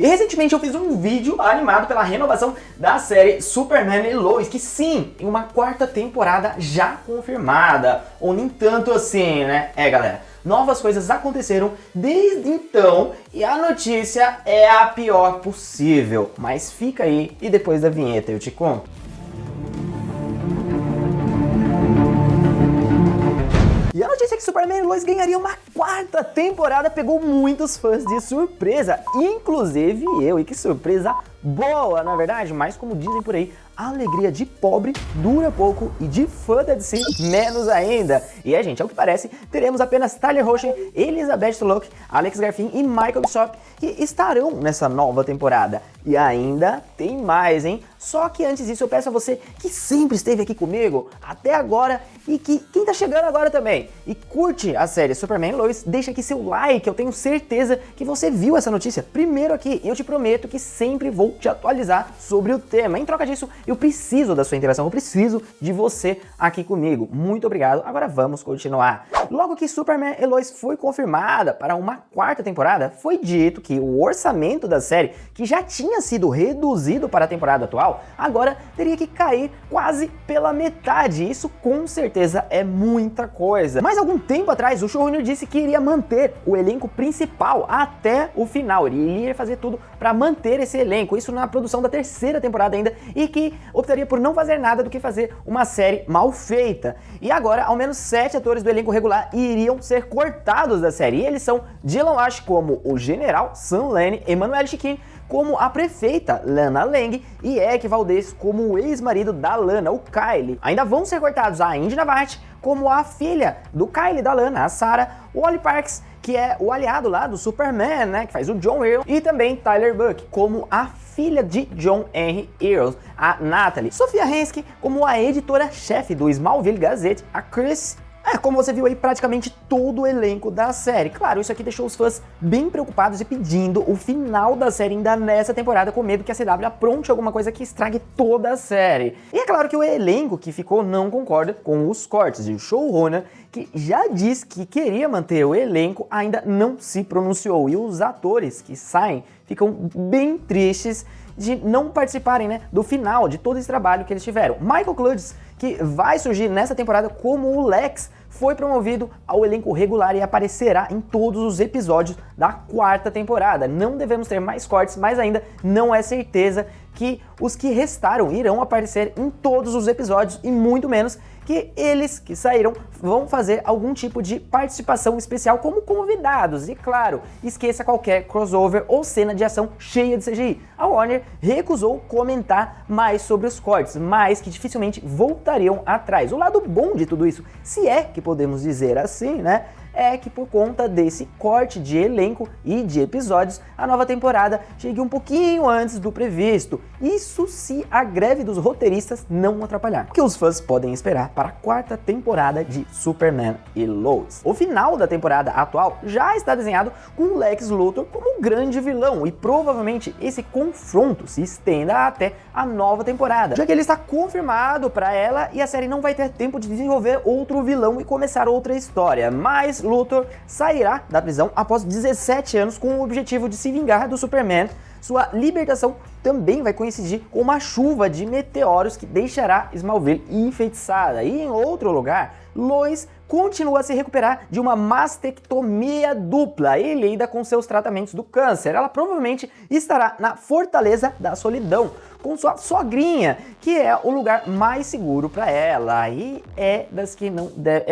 E recentemente eu fiz um vídeo animado pela renovação da série Superman e Lois, que sim, em uma quarta temporada já confirmada, ou nem tanto assim, né? Galera, novas coisas aconteceram desde então e a notícia é a pior possível. Mas fica aí e depois da vinheta eu te conto. E a notícia é que Superman e Lois ganharia uma quarta temporada pegou muitos fãs de surpresa, inclusive eu, e que surpresa boa, na verdade, mas como dizem por aí, a alegria de pobre dura pouco e de fã da DC menos ainda. E gente, ao que parece, teremos apenas Tyler Hoechlin, Elizabeth Tulloch, Alex Garfin e Michael Bishop que estarão nessa nova temporada. E ainda tem mais, hein? Só que antes disso eu peço a você que sempre esteve aqui comigo até agora e que quem tá chegando agora também e curte a série Superman e Lois, deixa aqui seu like, eu tenho certeza que você viu essa notícia primeiro aqui e eu te prometo que sempre vou te atualizar sobre o tema. Em troca disso, eu preciso da sua interação, eu preciso de você aqui comigo. Muito obrigado, agora vamos continuar. Logo que Superman e Lois foi confirmada para uma quarta temporada, foi dito que o orçamento da série, que já tinha sido reduzido para a temporada atual, agora teria que cair quase pela metade. Isso com certeza é muita coisa. Mas algum tempo atrás, o showrunner disse que iria manter o elenco principal até o final. Ele iria fazer tudo para manter esse elenco, isso na produção da terceira temporada ainda, e que optaria por não fazer nada do que fazer uma série mal feita. E agora, ao menos 7 atores do elenco regular iriam ser cortados da série. E eles são Dylan Walsh como o General Sam Lane, Emmanuelle Chikrin como a prefeita Lana Lang e Eck Valdez como o ex-marido da Lana, o Kyle. Ainda vão ser cortados a Indy Navarrete como a filha do Kyle e da Lana, a Sarah, o Wally Parks, que é o aliado lá do Superman, né, que faz o John Earl, e também Tyler Buck como a filha de John Henry Earl, a Natalie. Sofia Henske como a editora-chefe do Smallville Gazette, a Chris. Como você viu aí, praticamente todo o elenco da série. Claro, isso aqui deixou os fãs bem preocupados e pedindo o final da série ainda nessa temporada, com medo que a CW apronte alguma coisa que estrague toda a série. E é claro que o elenco que ficou não concorda com os cortes, e o showrunner, que já disse que queria manter o elenco, ainda não se pronunciou. E os atores que saem ficam bem tristes de não participarem, né, do final de todo esse trabalho que eles tiveram. Michael Cludes, que vai surgir nessa temporada como o Lex, foi promovido ao elenco regular e aparecerá em todos os episódios da quarta temporada. Não devemos ter mais cortes, mas ainda não é certeza que os que restaram irão aparecer em todos os episódios e muito menos que eles que saíram vão fazer algum tipo de participação especial como convidados. E claro, esqueça qualquer crossover ou cena de ação cheia de CGI. A Warner recusou comentar mais sobre os cortes, mas que dificilmente voltariam atrás. O lado bom de tudo isso, se é que podemos dizer assim, né, é que por conta desse corte de elenco e de episódios, a nova temporada chegue um pouquinho antes do previsto. Isso se a greve dos roteiristas não atrapalhar. O que os fãs podem esperar para a quarta temporada de Superman e Lois. O final da temporada atual já está desenhado com Lex Luthor como um grande vilão e provavelmente esse confronto se estenda até a nova temporada, já que ele está confirmado para ela e a série não vai ter tempo de desenvolver outro vilão e começar outra história. Mas Luthor sairá da prisão após 17 anos com o objetivo de se vingar do Superman. Sua libertação também vai coincidir com uma chuva de meteoros que deixará Smallville enfeitiçada. E em outro lugar, Lois continua a se recuperar de uma mastectomia dupla e lida com seus tratamentos do câncer. Ela provavelmente estará na Fortaleza da Solidão com sua sogrinha, que é o lugar mais seguro para ela, e é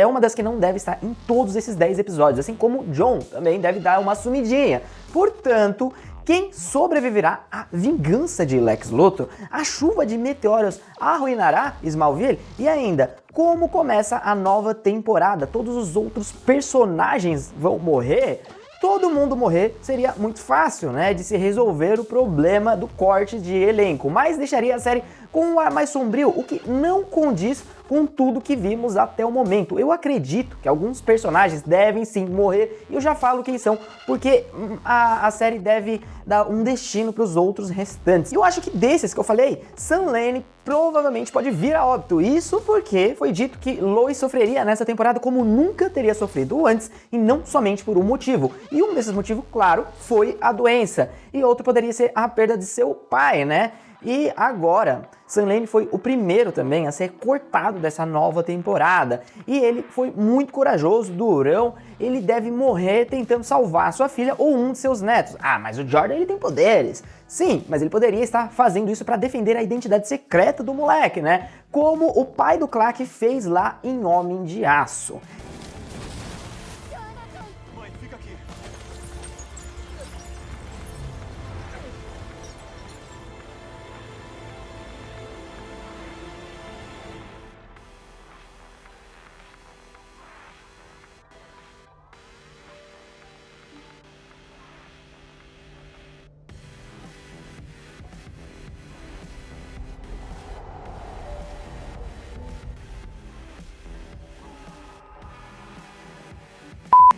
uma das que não deve estar em todos esses 10 episódios, assim como John também deve dar uma sumidinha. Portanto, quem sobreviverá à vingança de Lex Luthor? A chuva de meteoros arruinará Smallville? E ainda, como começa a nova temporada? Todos os outros personagens vão morrer? Todo mundo morrer seria muito fácil, né, de se resolver o problema do corte de elenco, mas deixaria a série com um ar mais sombrio, o que não condiz com tudo que vimos até o momento. Eu acredito que alguns personagens devem sim morrer, e eu já falo quem são, porque a série deve dar um destino para os outros restantes. E eu acho que desses que eu falei, Sam Lane provavelmente pode vir a óbito. Isso porque foi dito que Lois sofreria nessa temporada como nunca teria sofrido antes, e não somente por um motivo. E um desses motivos, claro, foi a doença. E outro poderia ser a perda de seu pai, né? E agora, Sam Lane foi o primeiro também a ser cortado dessa nova temporada. E ele foi muito corajoso, durão. Ele deve morrer tentando salvar sua filha ou um de seus netos. Ah, mas o Jordan ele tem poderes. Sim, mas ele poderia estar fazendo isso para defender a identidade secreta do moleque, né? Como o pai do Clark fez lá em Homem de Aço. Mãe, fica aqui.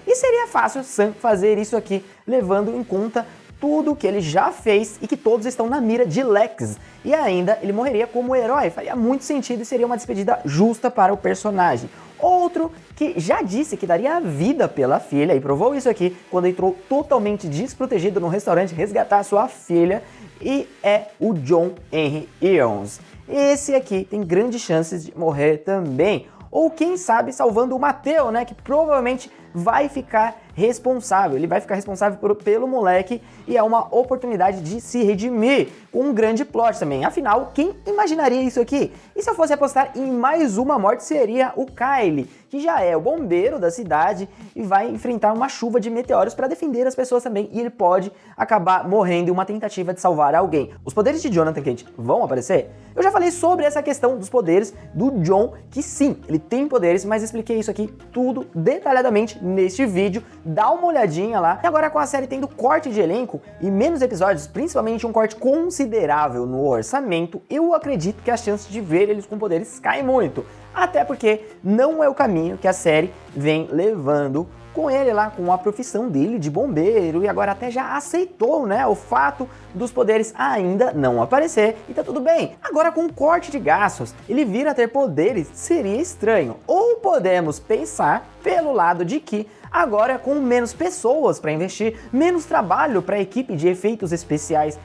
E seria fácil Sam fazer isso aqui, levando em conta tudo que ele já fez e que todos estão na mira de Lex. E ainda ele morreria como herói, faria muito sentido e seria uma despedida justa para o personagem. Outro que já disse que daria a vida pela filha e provou isso aqui quando entrou totalmente desprotegido no restaurante resgatar sua filha, e é o John Henry Irons. Esse aqui tem grandes chances de morrer também. Ou quem sabe salvando o Mateo, né, que provavelmente vai ficar responsável. Ele vai ficar responsável pelo moleque e é uma oportunidade de se redimir com um grande plot também. Afinal, quem imaginaria isso aqui? E se eu fosse apostar em mais uma morte, seria o Kyle, que já é o bombeiro da cidade e vai enfrentar uma chuva de meteoros para defender as pessoas também, e ele pode acabar morrendo em uma tentativa de salvar alguém. Os poderes de Jonathan Kent vão aparecer? Eu já falei sobre essa questão dos poderes do John, que sim, ele tem poderes, mas expliquei isso aqui tudo detalhadamente neste vídeo. Dá uma olhadinha lá. E agora, com a série tendo corte de elenco e menos episódios, principalmente um corte considerável no orçamento, eu acredito que as chances de ver eles com poderes caem muito. Até porque não é o caminho que a série vem levando com ele lá, com a profissão dele de bombeiro, e agora até já aceitou, né, o fato dos poderes ainda não aparecer, e tá tudo bem. Agora, com o corte de gastos, ele vir a ter poderes seria estranho. Ou podemos pensar pelo lado de que agora, com menos pessoas para investir, menos trabalho para a equipe de efeitos especiais,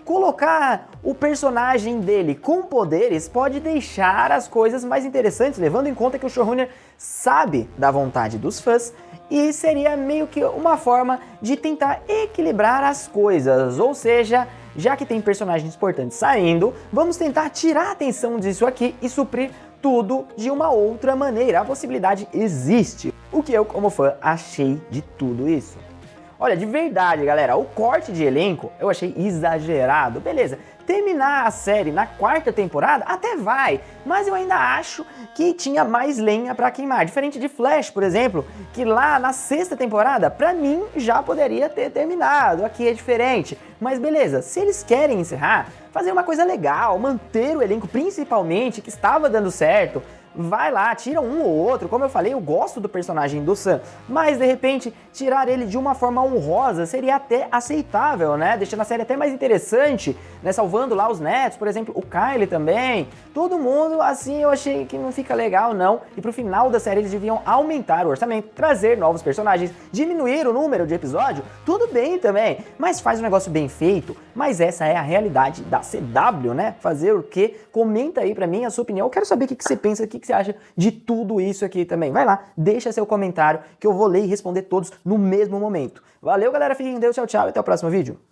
colocar o personagem dele com poderes pode deixar as coisas mais interessantes, levando em conta que o showrunner sabe da vontade dos fãs, e seria meio que uma forma de tentar equilibrar as coisas. Ou seja, já que tem personagens importantes saindo, vamos tentar tirar a atenção disso aqui e suprir tudo de uma outra maneira. A possibilidade existe. O que eu, como fã, achei de tudo isso? Olha, de verdade, galera, o corte de elenco eu achei exagerado. Beleza, terminar a série na quarta temporada até vai, mas eu ainda acho que tinha mais lenha pra queimar. Diferente de Flash, por exemplo, que lá na sexta temporada, pra mim, já poderia ter terminado. Aqui é diferente. Mas beleza, se eles querem encerrar, fazer uma coisa legal, manter o elenco principalmente, que estava dando certo, vai lá, tira um ou outro. Como eu falei, eu gosto do personagem do Sam, mas de repente tirar ele de uma forma honrosa seria até aceitável, né? Deixando a série até mais interessante, né? Salvando lá os netos, por exemplo, o Kyle também. Todo mundo, assim, eu achei que não fica legal, não. E pro final da série eles deviam aumentar o orçamento, trazer novos personagens, diminuir o número de episódio, tudo bem também, mas faz um negócio bem feito. Mas essa é a realidade da CW, né? Fazer o quê? Comenta aí pra mim a sua opinião. Eu quero saber o que você pensa, o que você acha de tudo isso aqui também. Vai lá, deixa seu comentário que eu vou ler e responder todos no mesmo momento. Valeu, galera, fiquem com Deus, tchau, tchau e até o próximo vídeo.